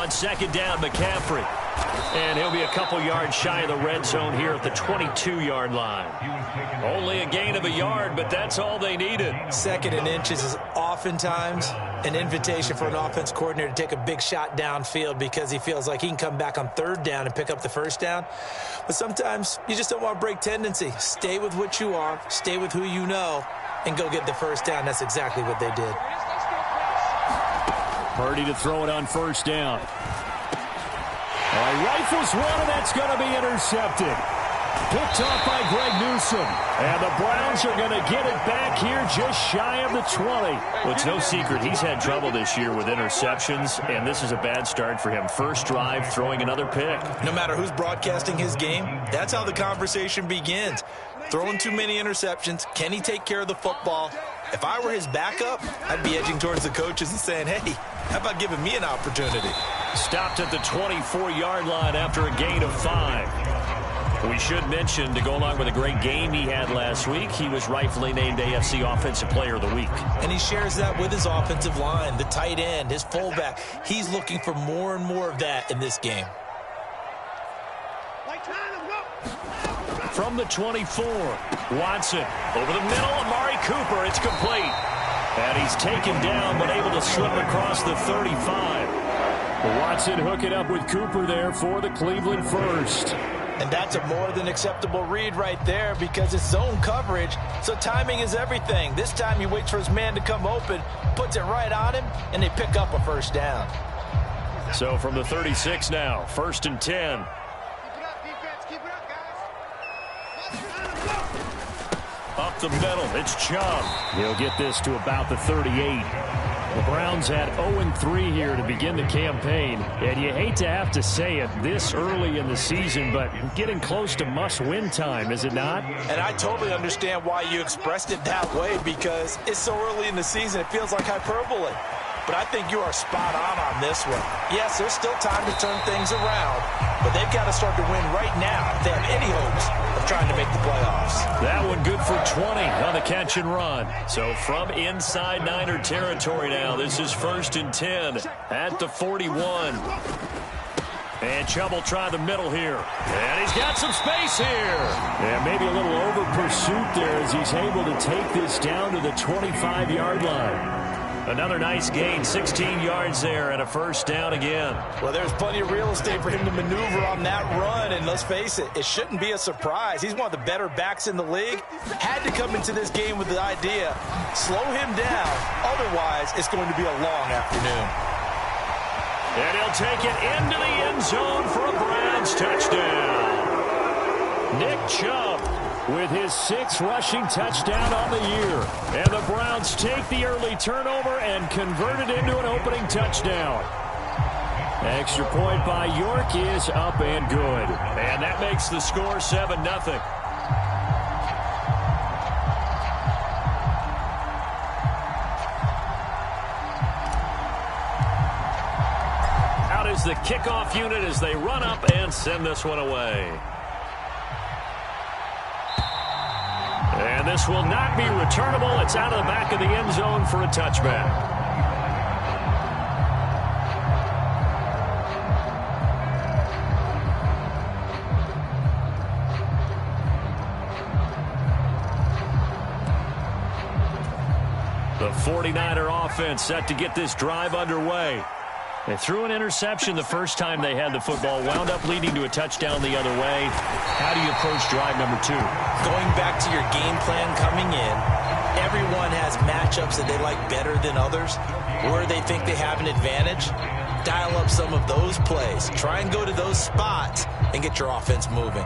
on second down, McCaffrey. And he'll be a couple yards shy of the red zone here at the 22-yard line. Only a gain of a yard, but that's all they needed. Second and inches is oftentimes an invitation for an offense coordinator to take a big shot downfield because he feels like he can come back on third down and pick up the first down. But sometimes you just don't want to break tendency. Stay with what you are, stay with who you know, and go get the first down. That's exactly what they did. Purdy to throw it on first down. Rifles one, and that's going to be intercepted. Picked off by Greg Newsome. And the Browns are going to get it back here just shy of the 20. Well, it's no secret he's had trouble this year with interceptions, and this is a bad start for him. First drive, throwing another pick. No matter who's broadcasting his game, that's how the conversation begins. Throwing too many interceptions. Can he take care of the football? If I were his backup, I'd be edging towards the coaches and saying, hey, how about giving me an opportunity? Stopped at the 24-yard line after a gain of 5. We should mention, to go along with a great game he had last week, he was rightfully named AFC Offensive Player of the Week. And he shares that with his offensive line, the tight end, his fullback. He's looking for more and more of that in this game. From the 24, Watson over the middle, Amari Cooper, it's complete. And he's taken down, but able to slip across the 35. Watson hooking up with Cooper there for the Cleveland first. And that's a more than acceptable read right there because it's zone coverage, so timing is everything. This time he waits for his man to come open, puts it right on him, and they pick up a first down. So from the 36 now, 1st and 10. Up the middle, it's Chubb. He'll get this to about the 38. The Browns had 0-3 here to begin the campaign, and you hate to have to say it this early in the season, but getting close to must-win time, is it not? And I totally understand why you expressed it that way because it's so early in the season, it feels like hyperbole. But I think you are spot on this one. Yes, there's still time to turn things around, but they've got to start to win right now if they have any hopes of trying to make the playoffs. That one good for 20 on the catch and run. So from inside Niner territory now, this is 1st and 10 at the 41. And Chubb will try the middle here. And he's got some space here. And maybe a little over pursuit there as he's able to take this down to the 25-yard line. Another nice gain, 16 yards there, and a first down again. Well, there's plenty of real estate for him to maneuver on that run, and let's face it, it shouldn't be a surprise. He's one of the better backs in the league. Had to come into this game with the idea, slow him down, otherwise it's going to be a long afternoon. And he'll take it into the end zone for a Browns touchdown. Nick Chubb with his 6th rushing touchdown on the year. And the Browns take the early turnover and convert it into an opening touchdown. Extra point by York is up and good. And that makes the score 7-0. Out is the kickoff unit as they run up and send this one away. And this will not be returnable. It's out of the back of the end zone for a touchback. The 49er offense set to get this drive underway. They threw an interception the first time they had the football, wound up leading to a touchdown the other way. How do you approach drive number 2? Going back to your game plan coming in, everyone has matchups that they like better than others, where they think they have an advantage. Dial up some of those plays. Try and go to those spots and get your offense moving.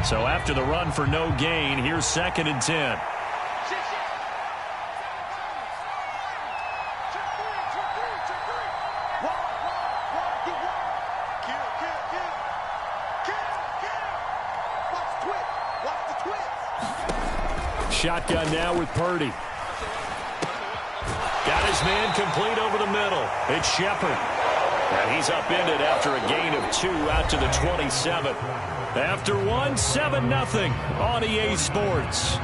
So after the run for no gain, here's 2nd and 10. Shotgun now with Purdy. Got his man complete over the middle. It's Shepard. And he's upended after a gain of 2 out to the 27. After one, 7-0 on EA Sports.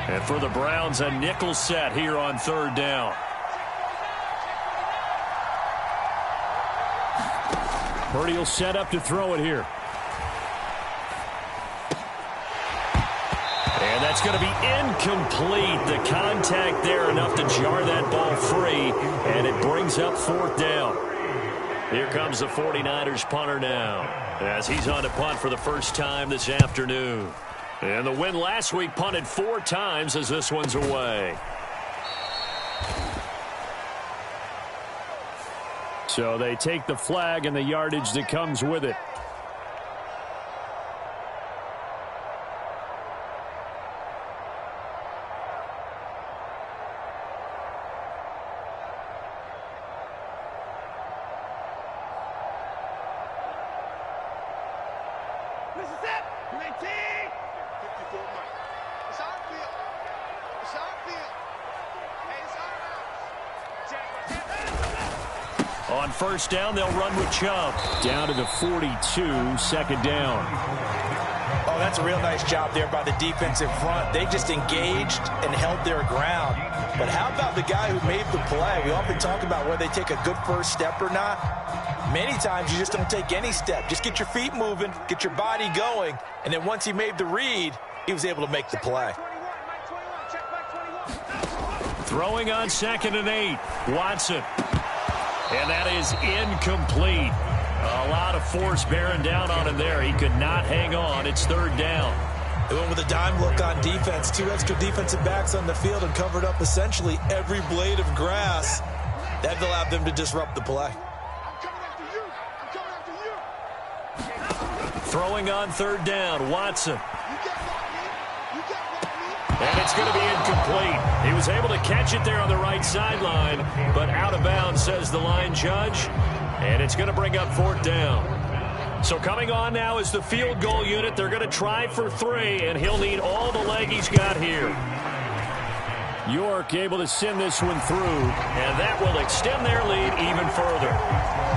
And for the Browns, a nickel set here on 3rd down. Purdy will set up to throw it here. And that's going to be incomplete. The contact there enough to jar that ball free, and it brings up 4th down. Here comes the 49ers punter now, as he's on to punt for the first time this afternoon. And the win last week punted 4 times as this one's away. So they take the flag and the yardage that comes with it. On 1st down, they'll run with Chubb. Down to the 42, 2nd down. Oh, that's a real nice job there by the defensive front. They just engaged and held their ground. But how about the guy who made the play? We often talk about whether they take a good first step or not. Many times you just don't take any step. Just get your feet moving, get your body going, and then once he made the read, he was able to make the play. Throwing on 2nd and 8. Watson. And that is incomplete. A lot of force bearing down on him there. He could not hang on. It's 3rd down. They went with a dime look on defense. 2 extra defensive backs on the field and covered up essentially every blade of grass. That allowed them to disrupt the play. Throwing on 3rd down. Watson. And it's going to be incomplete. He was able to catch it there on the right sideline, but out of bounds, says the line judge. And it's going to bring up 4th down. So coming on now is the field goal unit. They're going to try for 3, and he'll need all the leg he's got here. York able to send this one through, and that will extend their lead even further.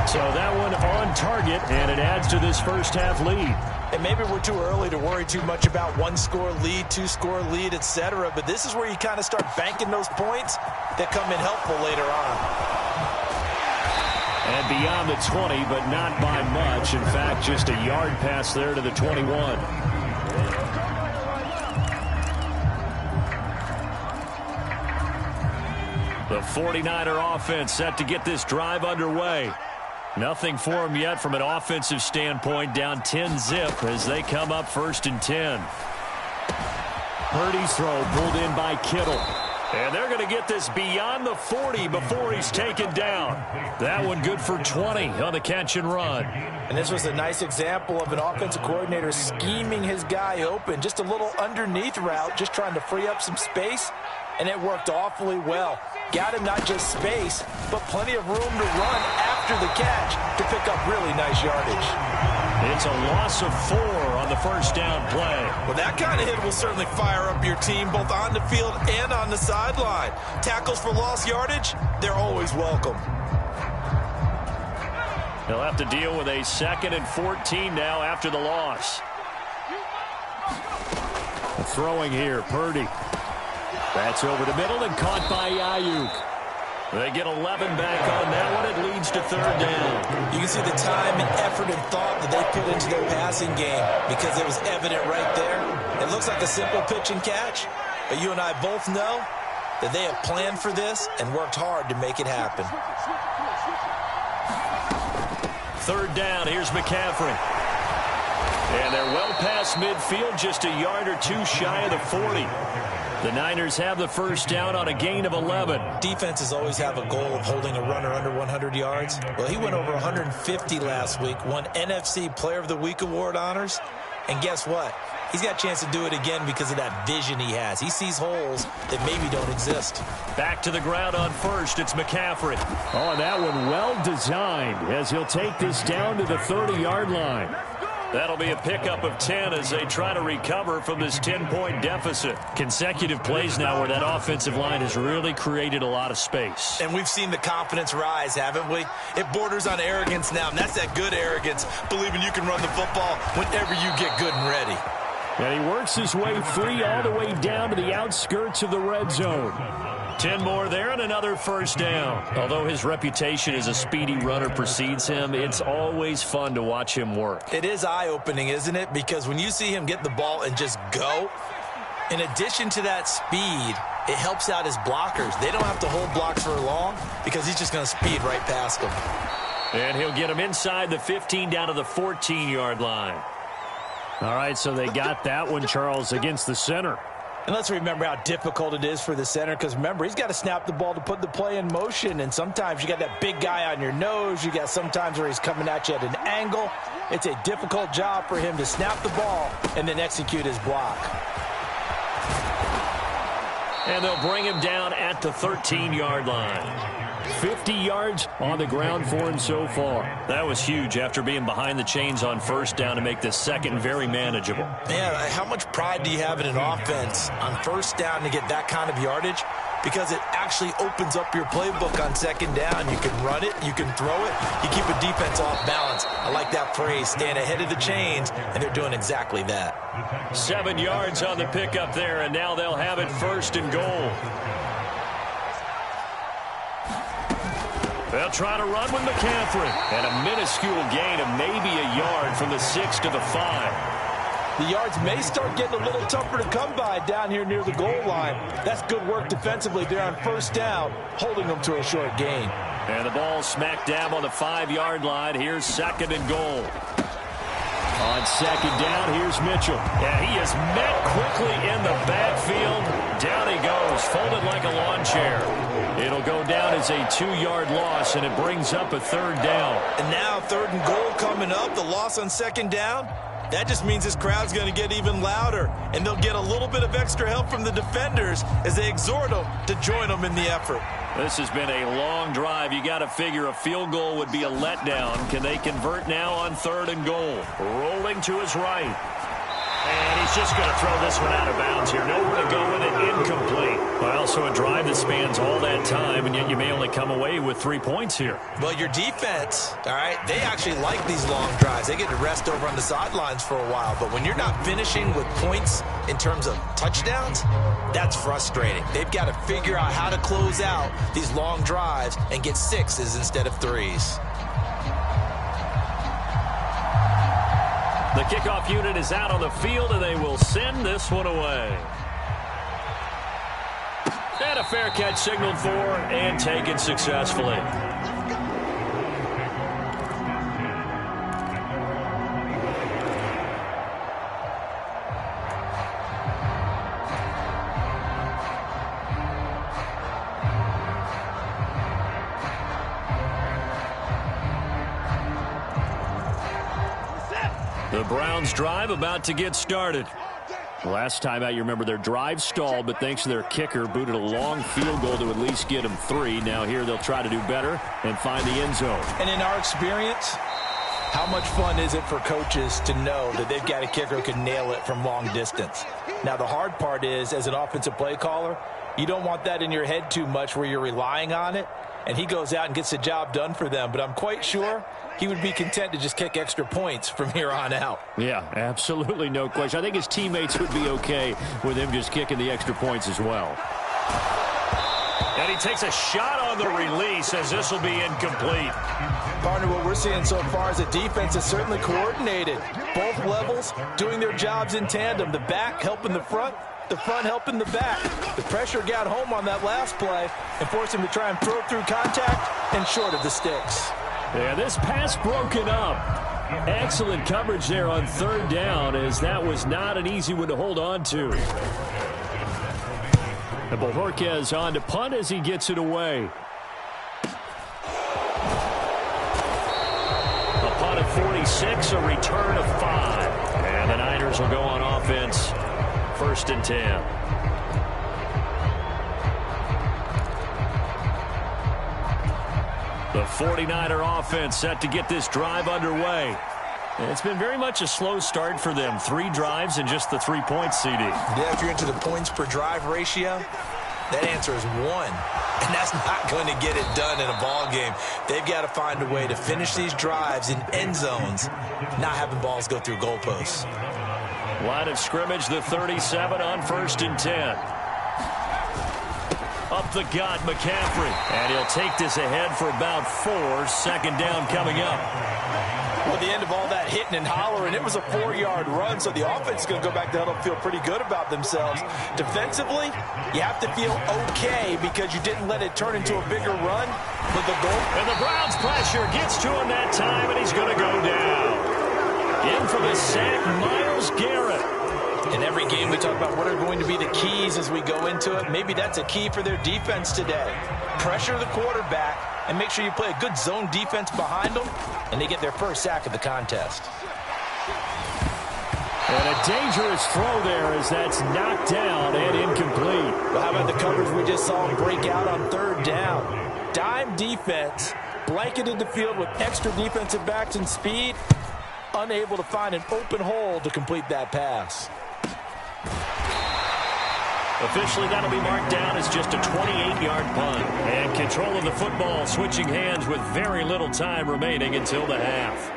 So that one on target, and it adds to this first half lead. And maybe we're too early to worry too much about 1-score lead, 2-score lead, etc. But this is where you kind of start banking those points that come in helpful later on. And beyond the 20, but not by much. In fact, just a yard pass there to the 21. The 49er offense set to get this drive underway. Nothing for them yet from an offensive standpoint. Down 10-zip as they come up 1st and 10. Purdy's throw pulled in by Kittle. And they're going to get this beyond the 40 before he's taken down. That one good for 20 on the catch and run. And this was a nice example of an offensive coordinator scheming his guy open. Just a little underneath route, just trying to free up some space. And it worked awfully well. Got him not just space, but plenty of room to run after the catch to pick up really nice yardage. It's a loss of 4 on the 1st down play. Well, that kind of hit will certainly fire up your team both on the field and on the sideline. Tackles for lost yardage, they're always welcome. They'll have to deal with a 2nd and 14 now after the loss. Throwing here, Purdy. That's over the middle and caught by Ayuk. They get 11 back on that one. It leads to 3rd down. You can see the time and effort and thought that they put into their passing game because it was evident right there. It looks like a simple pitch and catch, but you and I both know that they have planned for this and worked hard to make it happen. 3rd down. Here's McCaffrey. And they're well past midfield, just a yard or 2 shy of the 40. The Niners have the 1st down on a gain of 11. Defenses always have a goal of holding a runner under 100 yards. Well, he went over 150 last week, won NFC Player of the Week award honors. And guess what? He's got a chance to do it again because of that vision he has. He sees holes that maybe don't exist. Back to the ground on 1st. It's McCaffrey. Oh, and that one well designed as he'll take this down to the 30-yard line. That'll be a pickup of 10 as they try to recover from this 10-point deficit. Consecutive plays now where that offensive line has really created a lot of space. And we've seen the confidence rise, haven't we? It borders on arrogance now, and that's that good arrogance, believing you can run the football whenever you get good and ready. And he works his way free all the way down to the outskirts of the red zone. 10 more there and another first down. Although his reputation as a speedy runner precedes him, it's always fun to watch him work. It is eye-opening, isn't it? Because when you see him get the ball and just go, in addition to that speed, it helps out his blockers. They don't have to hold blocks for long because he's just going to speed right past them. And he'll get him inside the 15 down to the 14-yard line. All right, so they got that one, Charles, against the center. And let's remember how difficult it is for the center, because remember, he's got to snap the ball to put the play in motion, and sometimes you got that big guy on your nose. You got sometimes where he's coming at you at an angle. It's a difficult job for him to snap the ball and then execute his block. And they'll bring him down at the 13-yard line. 50 yards on the ground for him so far. That was huge after being behind the chains on first down to make the second very manageable. Man, how much pride do you have in an offense on first down to get that kind of yardage? Because it actually opens up your playbook on second down. You can run it, you can throw it, you keep a defense off balance. I like that phrase, stand ahead of the chains, and they're doing exactly that. 7 yards on the pickup there, and now they'll have it first and goal. They'll try to run with McCaffrey. And a minuscule gain of maybe a yard from the 6 to the 5. The yards may start getting a little tougher to come by down here near the goal line. That's good work defensively there on first down, holding them to a short gain. And the ball smack dab on the 5-yard line. Here's second and goal. On second down, here's Mitchell. And he is met quickly in the backfield. Down he goes, folded like a lawn chair. It'll go down as a 2-yard loss, and it brings up a third down. And now third and goal coming up, the loss on second down. That just means this crowd's going to get even louder, and they'll get a little bit of extra help from the defenders as they exhort them to join them in the effort. This has been a long drive. You got to figure a field goal would be a letdown. Can they convert now on third and goal? Rolling to his right. And he's just going to throw this one out of bounds here. Nowhere to go with it. Incomplete. Well, so a drive that spans all that time, and yet you may only come away with 3 points here. Well, your defense, all right, they actually like these long drives. They get to rest over on the sidelines for a while. But when you're not finishing with points in terms of touchdowns, that's frustrating. They've got to figure out how to close out these long drives and get 6s instead of 3s. The kickoff unit is out on the field, and they will send this one away. And a fair catch signaled for and taken successfully. The Browns drive about to get started. Last time out, you remember their drive stalled, but thanks to their kicker, booted a long field goal to at least get them 3. Now here they'll try to do better and find the end zone. And in our experience, how much fun is it for coaches to know that they've got a kicker who can nail it from long distance? Now the hard part is, as an offensive play caller, you don't want that in your head too much where you're relying on it, and he goes out and gets the job done for them. But I'm quite sure he would be content to just kick extra points from here on out. Yeah, absolutely, no question. I think his teammates would be okay with him just kicking the extra points as well. And he takes a shot on the release as this will be incomplete. Partner, what we're seeing so far is the defense is certainly coordinated. Both levels doing their jobs in tandem. The back helping the front helping the back. The pressure got home on that last play and forced him to try and throw through contact and short of the sticks. Yeah, this pass broken up. Excellent coverage there on third down, as that was not an easy one to hold on to. And Bojorquez on to punt as he gets it away. A punt of 46, a return of 5. And the Niners will go on offense. First and 10. The 49er offense set to get this drive underway. It's been very much a slow start for them. 3 drives and just the 3 points, CD. Yeah, if you're into the points per drive ratio, that answer is 1. And that's not going to get it done in a ball game. They've got to find a way to finish these drives in end zones, not having balls go through goalposts. Line of scrimmage, the 37 on 1st and 10. Up the gut, McCaffrey. And he'll take this ahead for about 4. 2nd down coming up. Well, at the end of all that hitting and hollering, it was a 4-yard run, so the offense is going to go back to huddle and feel pretty good about themselves. Defensively, you have to feel okay because you didn't let it turn into a bigger run for the goal. And the Browns pressure gets to him that time, and he's going to go down. In for the sack, Myles Garrett. In every game, we talk about what are going to be the keys as we go into it. Maybe that's a key for their defense today. Pressure the quarterback and make sure you play a good zone defense behind them, and they get their first sack of the contest. And a dangerous throw there as that's knocked down and incomplete. Well, how about the coverage we just saw him break out on 3rd down? Dime defense, blanketed the field with extra defensive backs and speed, unable to find an open hole to complete that pass. Officially, that'll be marked down as just a 28-yard punt. And control of the football switching hands with very little time remaining until the half.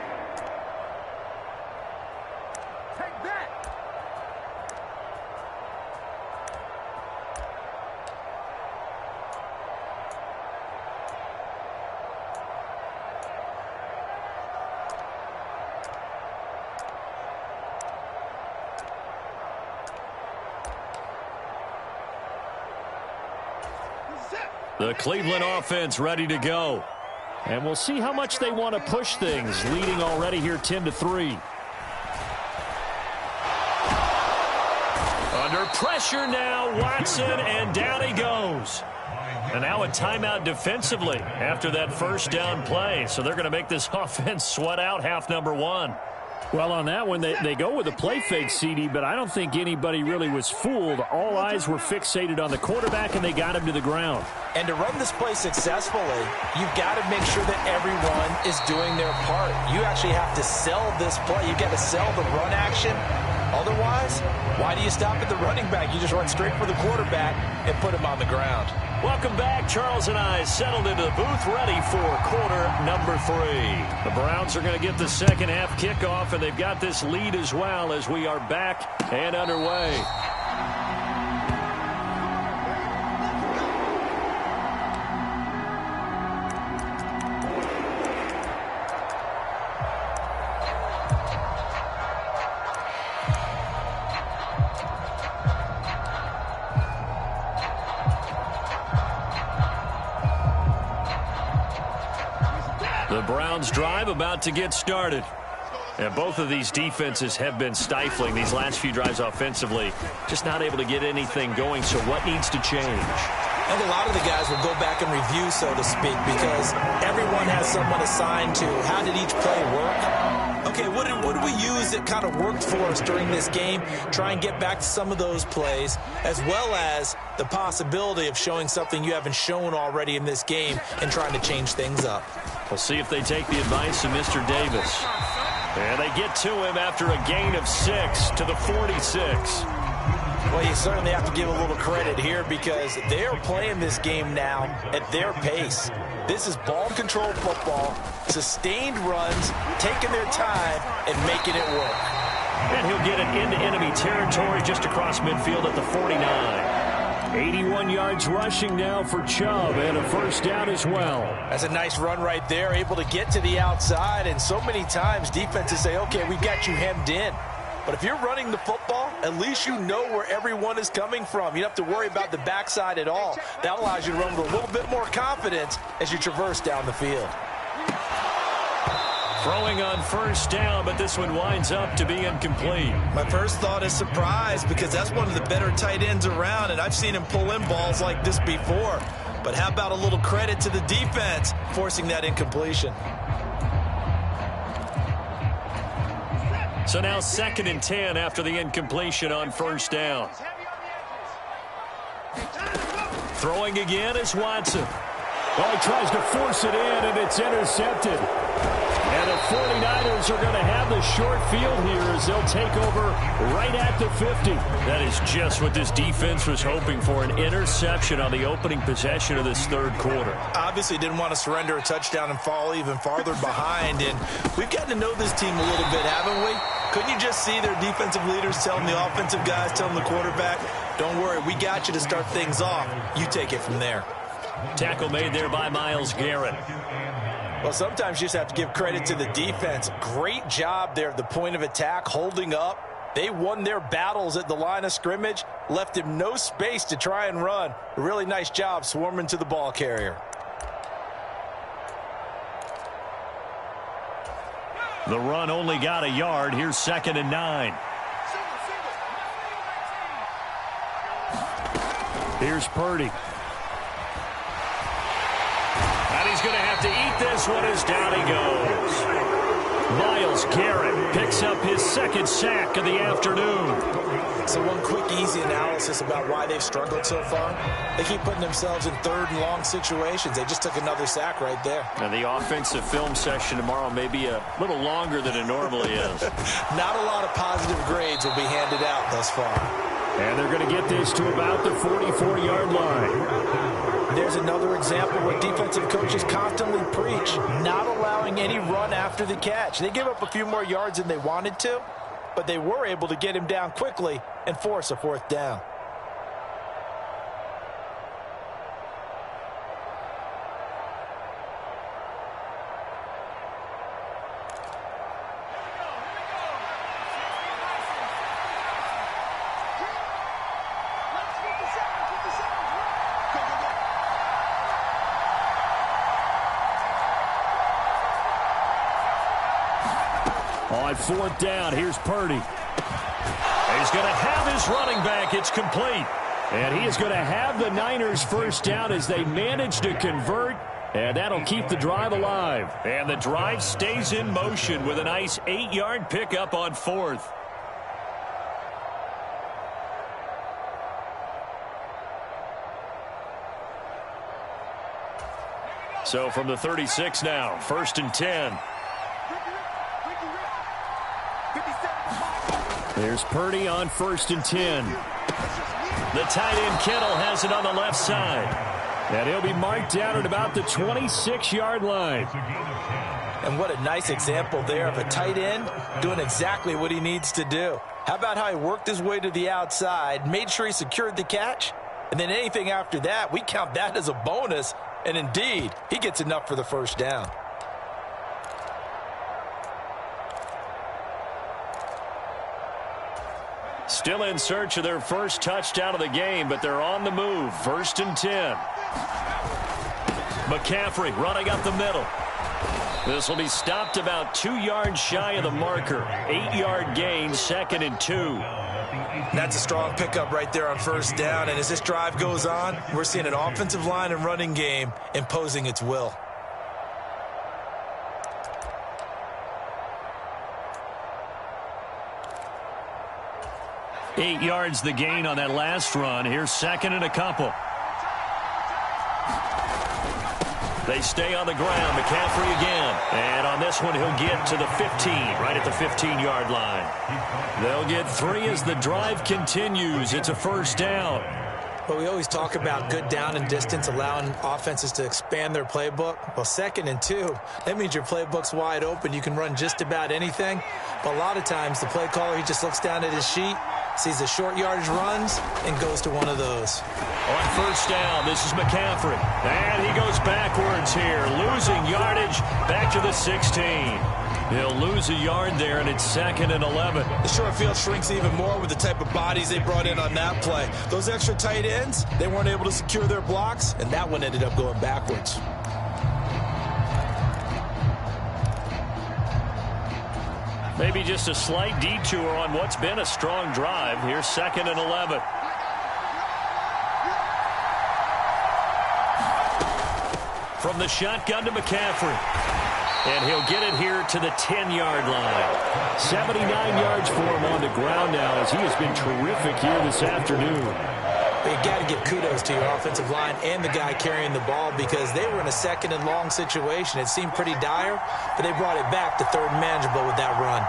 The Cleveland offense ready to go. And we'll see how much they want to push things, leading already here 10-3. Under pressure now, Watson, and down he goes. And now a timeout defensively after that 1st down play. So they're going to make this offense sweat out half number 1. Well, on that one, they go with a play fake, CD, but I don't think anybody really was fooled. All eyes were fixated on the quarterback, and they got him to the ground. And to run this play successfully, you've got to make sure that everyone is doing their part. You actually have to sell this play. You've got to sell the run action. Otherwise, why do you stop at the running back? You just run straight for the quarterback and put him on the ground. Welcome back. Charles and I settled into the booth ready for quarter number 3. The Browns are going to get the 2nd half kickoff, and they've got this lead as well as we are back and underway. The Browns drive about to get started. And both of these defenses have been stifling these last few drives offensively. Just not able to get anything going, so what needs to change? I think a lot of the guys will go back and review, so to speak, because everyone has someone assigned to how did each play work. Okay, what did we use that kind of worked for us during this game? Try and get back to some of those plays, as well as the possibility of showing something you haven't shown already in this game and trying to change things up. We'll see if they take the advice of Mr. Davis. And they get to him after a gain of 6 to the 46. Well, you certainly have to give a little credit here because they are playing this game now at their pace. This is ball-controlled football, sustained runs, taking their time, and making it work. And he'll get it into enemy territory just across midfield at the 49. 81 yards rushing now for Chubb, and a 1st down as well. That's a nice run right there, able to get to the outside, and so many times defenses say, okay, we've got you hemmed in. But if you're running the football, at least you know where everyone is coming from. You don't have to worry about the backside at all. That allows you to run with a little bit more confidence as you traverse down the field. Throwing on 1st down, but this one winds up to be incomplete. My first thought is surprise because that's one of the better tight ends around, and I've seen him pull in balls like this before. But how about a little credit to the defense forcing that incompletion? So now 2nd and 10 after the incompletion on 1st down. Throwing again is Watson. Oh, he tries to force it in, and it's intercepted. And the 49ers are going to have the short field here as they'll take over right at the 50. That is just what this defense was hoping for, an interception on the opening possession of this third quarter. Obviously didn't want to surrender a touchdown and fall even farther behind. And we've gotten to know this team a little bit, haven't we? Couldn't you just see their defensive leaders telling the offensive guys, telling the quarterback, don't worry, we got you to start things off. You take it from there. Tackle made there by Myles Garrett. Well, sometimes you just have to give credit to the defense. Great job there at the point of attack, holding up. They won their battles at the line of scrimmage, left him no space to try and run. A really nice job swarming to the ball carrier. The run only got a yard. Here's 2nd and 9. Here's Purdy. And he's going to have to eat this one as down he goes. Myles Garrett picks up his 2nd sack of the afternoon. So one quick, easy analysis about why they've struggled so far. They keep putting themselves in 3rd and long situations. They just took another sack right there. And the offensive film session tomorrow may be a little longer than it normally is. Not a lot of positive grades will be handed out thus far. And they're going to get this to about the 44-yard line. There's another example where defensive coaches constantly preach, not allowing any run after the catch. They give up a few more yards than they wanted to, but they were able to get him down quickly and force a 4th down. On 4th down, here's Purdy. He's going to have his running back. It's complete. And he is going to have the Niners first down as they manage to convert, and that'll keep the drive alive. And the drive stays in motion with a nice 8-yard pickup on 4th. So from the 36 now, 1st and 10. There's Purdy on 1st and 10. The tight end Kittle has it on the left side. And he'll be marked down at about the 26-yard line. And what a nice example there of a tight end doing exactly what he needs to do. How about how he worked his way to the outside, made sure he secured the catch, and then anything after that, we count that as a bonus. And indeed, he gets enough for the 1st down. Still in search of their first touchdown of the game, but they're on the move. 1st and 10. McCaffrey running up the middle. This will be stopped about 2 yards shy of the marker. 8-yard gain, 2nd and 2. That's a strong pickup right there on 1st down. And as this drive goes on, we're seeing an offensive line and running game imposing its will. Eight yards the gain on that last run. Here's 2nd and a couple. They stay on the ground. McCaffrey again. And on this one, he'll get to the 15, right at the 15-yard line. They'll get 3 as the drive continues. It's a 1st down. But we always talk about good down and distance, allowing offenses to expand their playbook. Well, 2nd and 2, that means your playbook's wide open. You can run just about anything. But a lot of times, the play caller, he just looks down at his sheet, sees the short yardage runs, and goes to one of those. On 1st down, this is McCaffrey. And he goes backwards here, losing yardage back to the 16. He'll lose a yard there, and it's 2nd and 11. The short field shrinks even more with the type of bodies they brought in on that play. Those extra tight ends, they weren't able to secure their blocks, and that one ended up going backwards. Maybe just a slight detour on what's been a strong drive. Here's 2nd and 11. From the shotgun to McCaffrey. And he'll get it here to the 10-yard line. 79 yards for him on the ground now as he has been terrific here this afternoon. But you got to give kudos to your offensive line and the guy carrying the ball because they were in a second and long situation. It seemed pretty dire, but they brought it back to third and manageable with that run.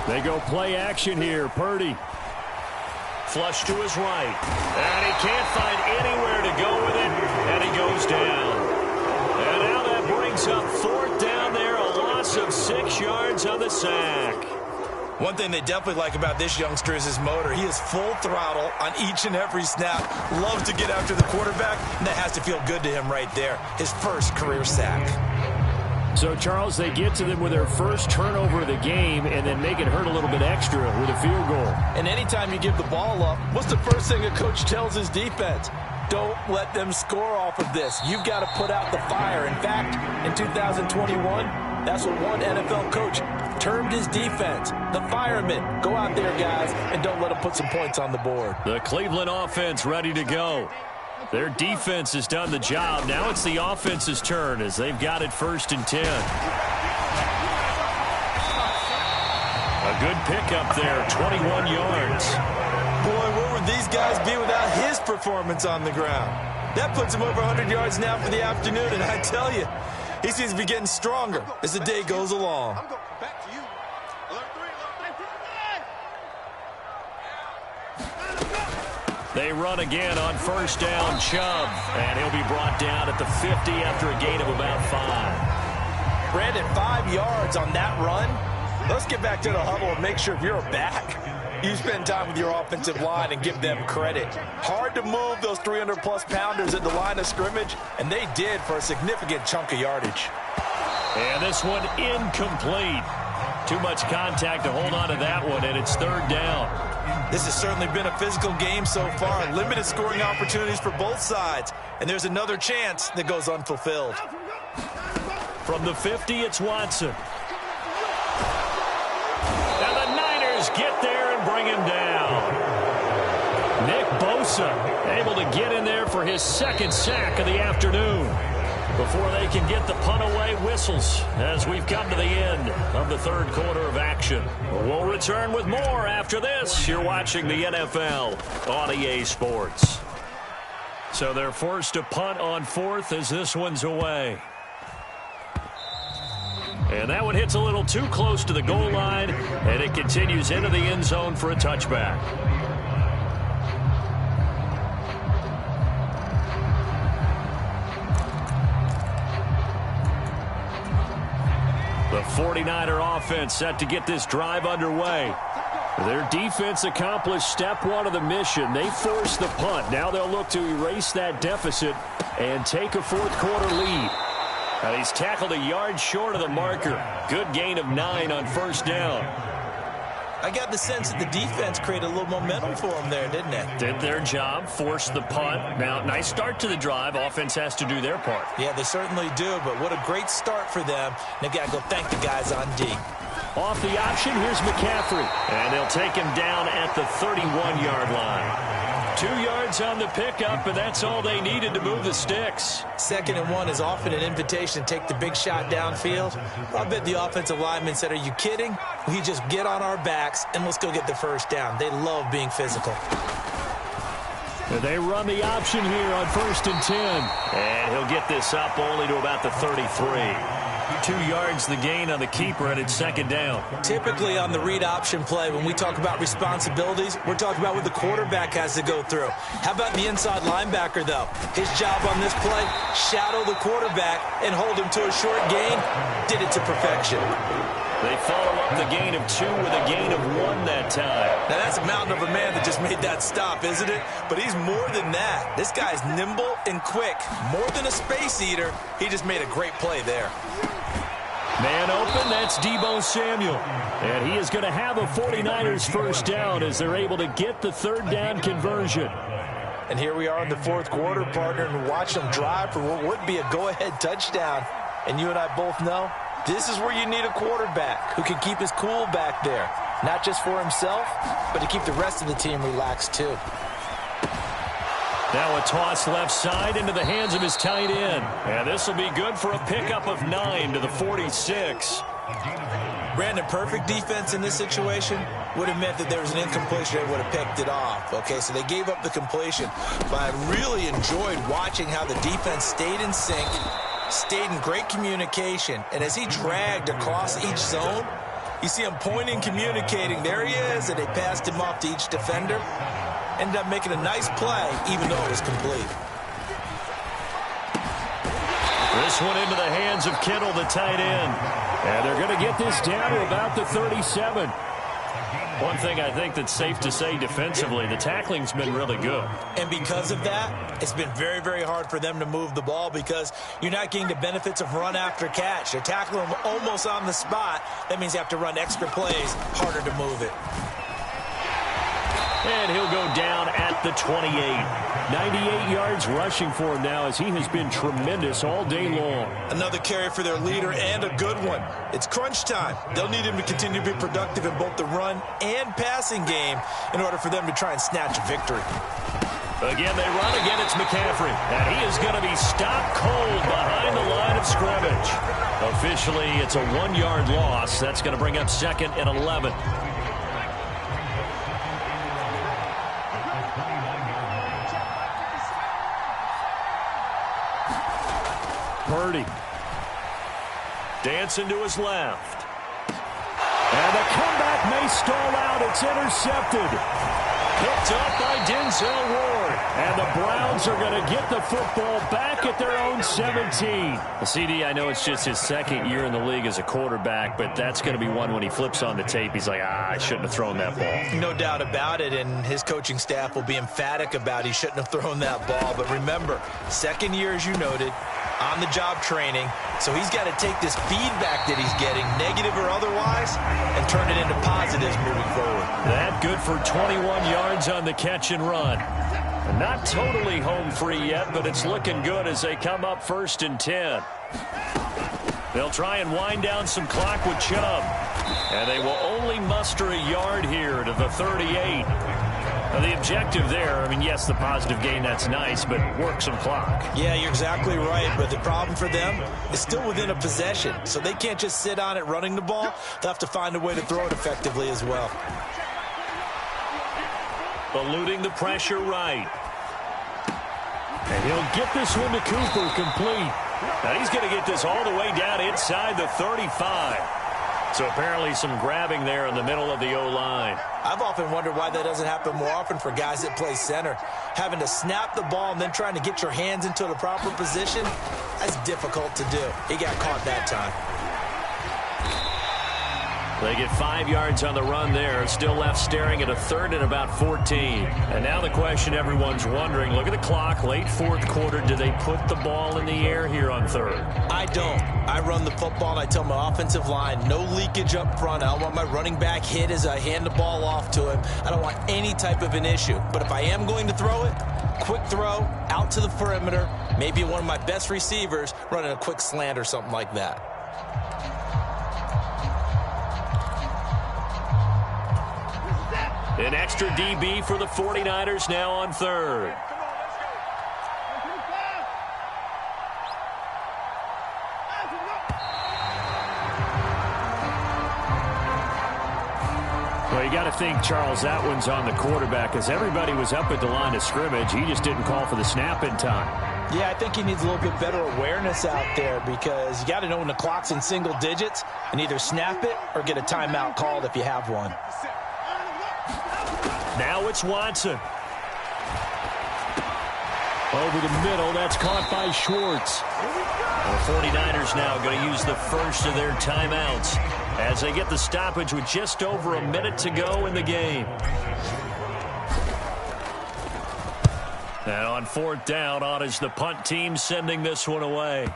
They go play action here. Purdy. Flush to his right. And he can't find anywhere to go with it. And he goes down. And now that brings up fourth down there. A loss of 6 yards on the sack. One thing they definitely like about this youngster is his motor. He is full throttle on each and every snap. Loves to get after the quarterback. And that has to feel good to him right there. His first career sack. So, Charles, they get to them with their first turnover of the game and then make it hurt a little bit extra with a field goal. And anytime you give the ball up, what's the first thing a coach tells his defense? Don't let them score off of this. You've got to put out the fire. In fact, in 2021, that's what one NFL coach termed his defense. The firemen. Go out there, guys, and don't let them put some points on the board. The Cleveland offense ready to go. Their defense has done the job. Now it's the offense's turn as they've got it 1st and 10. A good pickup there, 21 yards. Boy, where would these guys be without his performance on the ground? That puts him over 100 yards now for the afternoon, and I tell you, he seems to be getting stronger as the day goes along. They run again on 1st down, Chubb, and he'll be brought down at the 50 after a gain of about 5. Brandon, 5 yards on that run. Let's get back to the huddle and make sure if you're a back, you spend time with your offensive line and give them credit. Hard to move those 300-plus pounders at the line of scrimmage, and they did for a significant chunk of yardage. And this one incomplete. Too much contact to hold on to that one, and it's 3rd down. This has certainly been a physical game so far. Limited scoring opportunities for both sides. And there's another chance that goes unfulfilled. From the 50, it's Watson. And the Niners get there and bring him down. Nick Bosa able to get in there for his 2nd sack of the afternoon. Before they can get the punt away, whistles as we've come to the end of the 3rd quarter of action. We'll return with more after this. You're watching the NFL on EA Sports. So they're forced to punt on 4th as this one's away. And that one hits a little too close to the goal line, and it continues into the end zone for a touchback. The 49er offense set to get this drive underway. Their defense accomplished step 1 of the mission. They forced the punt. Now they'll look to erase that deficit and take a 4th quarter lead. Now he's tackled a yard short of the marker. Good gain of 9 on 1st down. I got the sense that the defense created a little momentum for them there, didn't it? Did their job, forced the punt. Now, nice start to the drive. Offense has to do their part. Yeah, they certainly do, but what a great start for them. They've got to go thank the guys on D. Off the option, here's McCaffrey. And they'll take him down at the 31-yard line. 2 yards on the pickup, and that's all they needed to move the sticks. 2nd and 1 is often an invitation to take the big shot downfield. I bet the offensive lineman said, are you kidding? We just get on our backs and let's go get the 1st down. They love being physical. They run the option here on 1st and 10. And he'll get this up only to about the 33. 2 yards the gain on the keeper, and it's 2nd down. Typically on the read option play, when we talk about responsibilities, we're talking about what the quarterback has to go through. How about the inside linebacker, though? His job on this play, shadow the quarterback and hold him to a short gain. Did it to perfection. They follow up the gain of 2 with a gain of 1 that time. Now, that's a mountain of a man that just made that stop, isn't it? But he's more than that. This guy's nimble and quick. More than a space eater, he just made a great play there. Man open, that's Deebo Samuel. And he is going to have a 49ers 1st down as they're able to get the 3rd down conversion. And here we are in the 4th quarter, partner, and watch them drive for what would be a go-ahead touchdown. And you and I both know this is where you need a quarterback who can keep his cool back there. Not just for himself, but to keep the rest of the team relaxed too. Now a toss left side into the hands of his tight end. And this will be good for a pickup of 9 to the 46. Brandon, perfect defense in this situation would have meant that there was an incompletion and would have picked it off. Okay, so they gave up the completion. But I really enjoyed watching how the defense stayed in sync, stayed in great communication, and as he dragged across each zone, you see him pointing, communicating. There he is, and they passed him off to each defender. Ended up making a nice play, even though it was complete. This one into the hands of Kittle, the tight end. And they're going to get this down to about the 37. One thing I think that's safe to say defensively, the tackling's been really good. And because of that, it's been very, very hard for them to move the ball because you're not getting the benefits of run after catch. They're tackling them almost on the spot. That means you have to run extra plays, harder to move it. And he'll go down at the 28. 98 yards rushing for him now as he has been tremendous all day long. Another carry for their leader and a good one. It's crunch time. They'll need him to continue to be productive in both the run and passing game in order for them to try and snatch a victory. Again, they run. Again, it's McCaffrey. And he is going to be stopped cold behind the line of scrimmage. Officially, it's a 1-yard loss. That's going to bring up 2nd and 11. Purdy. Dancing to his left. And the comeback may stall out. It's intercepted. Picked up by Denzel Ward. And the Browns are going to get the football back at their own 17. CD, I know it's just his 2nd year in the league as a quarterback, but that's going to be one when he flips on the tape. He's like, I shouldn't have thrown that ball. No doubt about it, and his coaching staff will be emphatic about he shouldn't have thrown that ball. But remember, 2nd year, as you noted, on-the-job training, so he's got to take this feedback that he's getting, negative or otherwise, and turn it into positives moving forward. That good for 21 yards on the catch and run. Not totally home free yet, but it's looking good as they come up 1st and 10. They'll try and wind down some clock with Chubb. And they will only muster a yard here to the 38. Now, the objective there, I mean, yes, the positive gain, that's nice, but work some clock. Yeah, you're exactly right, but the problem for them is still within a possession, so they can't just sit on it running the ball. They'll have to find a way to throw it effectively as well. Eluding the pressure right. And he'll get this one to Cooper, complete. Now he's going to get this all the way down inside the 35. So apparently some grabbing there in the middle of the O-line. I've often wondered why that doesn't happen more often for guys that play center. Having to snap the ball and then trying to get your hands into the proper position, that's difficult to do. He got caught that time. They get 5 yards on the run there. Still left staring at a 3rd and about 14. And now the question everyone's wondering, look at the clock, late 4th quarter. Do they put the ball in the air here on 3rd? I don't. I run the football and I tell my offensive line, no leakage up front. I don't want my running back hit as I hand the ball off to him. I don't want any type of an issue. But if I am going to throw it, quick throw, out to the perimeter, maybe one of my best receivers running a quick slant or something like that. An extra DB for the 49ers now on 3rd. Well, you got to think, Charles, that one's on the quarterback as everybody was up at the line of scrimmage. He just didn't call for the snap in time. Yeah, I think he needs a little bit better awareness out there because you got to know when the clock's in single digits and either snap it or get a timeout called if you have one. Now it's Watson. Over the middle, that's caught by Schwartz. The 49ers now going to use the first of their timeouts as they get the stoppage with just over a minute to go in the game. And on 4th down, on is the punt team sending this one away.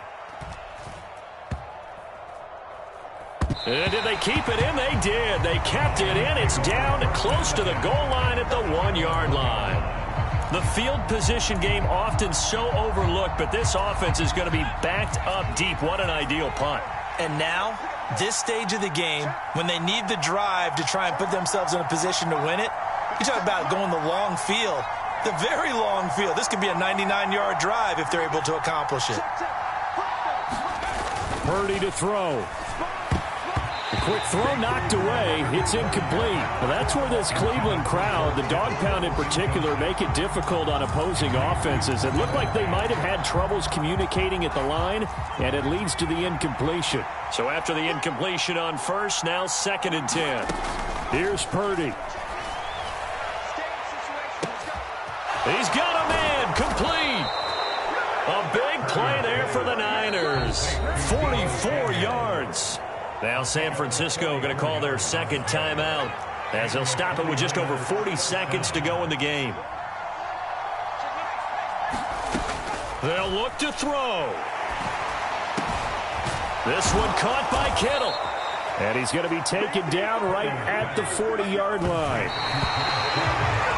And did they keep it in? They did. They kept it in. It's down close to the goal line at the 1-yard line. The field position game often so overlooked, but this offense is going to be backed up deep. What an ideal punt. And now, this stage of the game, when they need the drive to try and put themselves in a position to win it, you talk about going the long field, the very long field. This could be a 99-yard drive if they're able to accomplish it. Purdy to throw. A quick throw knocked away. It's incomplete. Well, that's where this Cleveland crowd, the dog pound in particular, make it difficult on opposing offenses. It looked like they might have had troubles communicating at the line, and it leads to the incompletion. So after the incompletion on first, now 2nd and 10. Here's Purdy. He's got a man, complete. A big play there for the Niners. 44 yards. Now San Francisco going to call their second timeout as they'll stop it with just over 40 seconds to go in the game. They'll look to throw. This one caught by Kittle. And he's going to be taken down right at the 40-yard line.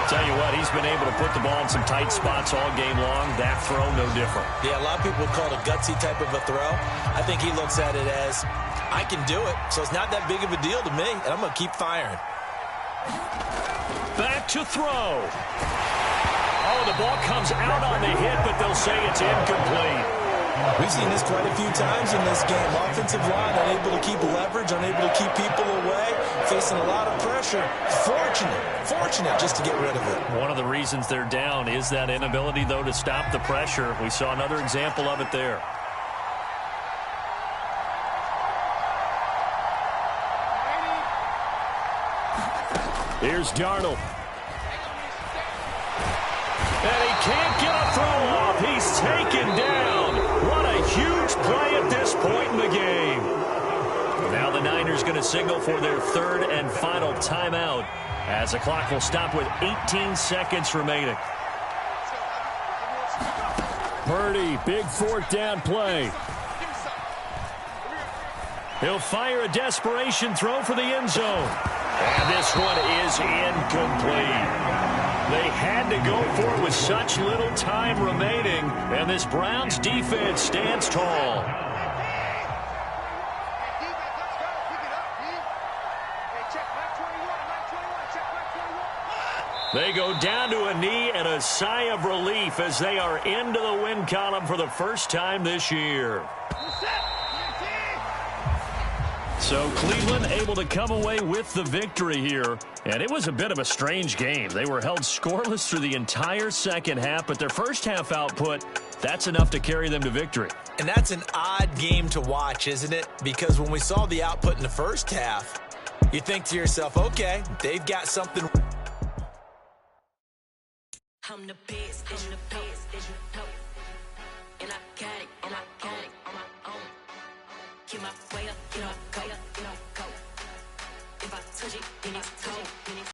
Tell you what, he's been able to put the ball in some tight spots all game long. That throw, no different. Yeah, a lot of people call it a gutsy type of a throw. I think he looks at it as, I can do it, so it's not that big of a deal to me, and I'm going to keep firing. Back to throw. Oh, the ball comes out on the hit, but they'll say it's incomplete. We've seen this quite a few times in this game. Offensive line unable to keep leverage, unable to keep people away, facing a lot of pressure. Fortunate just to get rid of it. One of the reasons they're down is that inability, though, to stop the pressure. We saw another example of it there. Here's Darnold. And he can't get a throw off. He's taken down. What a huge play at this point in the game. Now the Niners going to signal for their third and final timeout as the clock will stop with 18 seconds remaining. Purdy, big 4th down play. He'll fire a desperation throw for the end zone. And this one is incomplete. They had to go for it with such little time remaining, and this Browns defense stands tall. They go down to a knee and a sigh of relief as they are into the win column for the first time this year. So Cleveland able to come away with the victory here. And it was a bit of a strange game. They were held scoreless through the entire second half, but their first half output, that's enough to carry them to victory. And that's an odd game to watch, isn't it? Because when we saw the output in the first half, you think to yourself, okay, they've got something. I'm the best, as you know. And I got it on my own. Get my way up, go. If I touch it, then it's